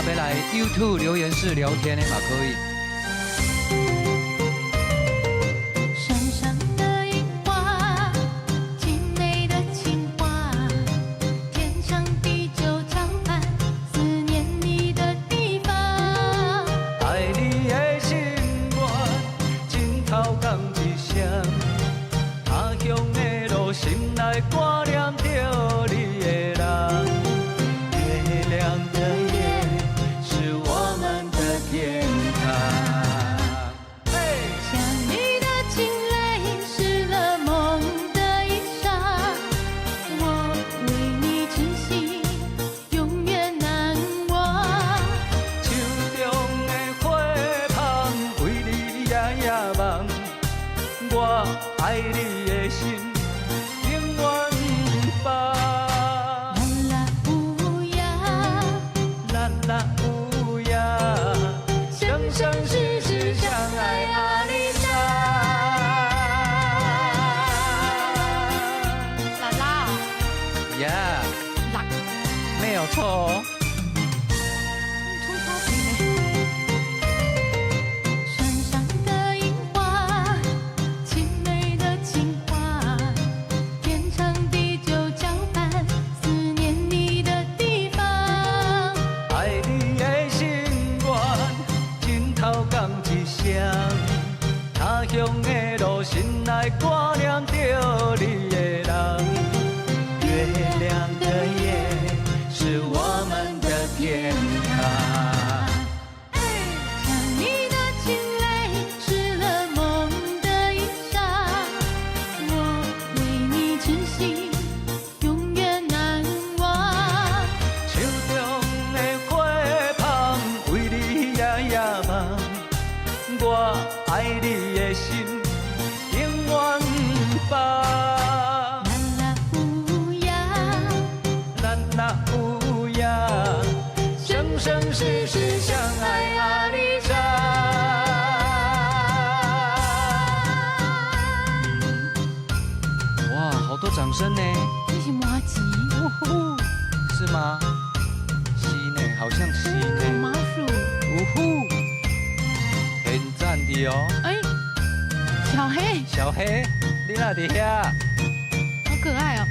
要来 YouTube 留言室聊天的嘛可以。山上的樱花，静美的情话，天长地久交伴，思念你的地方。爱你的心愿，枕头讲一声，他乡的路，心内挂念着你的人。月亮的夜，是我们的天堂。想你的情泪湿了梦的衣裳，我为你痴心，永远难忘。手中的花香，为你夜夜梦。我爱你的心，永远放。啦啦乌鸦，啦啦乌鸦，生生世世相爱阿里山。啦啦呀，啦，没有错哦。出超频山上的樱花，静美的情话，天长地久交伴，思念你的地方。爱你的心愿，枕头讲一声，他乡的路，心内挂念着你的人。月亮的夜，是我们的天堂。想你的情泪湿了梦的衣裳，我为你痴心，永远难忘。手中的花香，为你夜夜梦。我爱你的心，永远放。啦啦乌鸦，啦啦乌鸦，生生世世相爱阿里山。哇，好多掌声呢。这是麻吉，是吗？是呢，好像是呢。麻薯，呜呼，很赞的哦。哎，小黑，小黑，你哪伫遐？好可爱哦。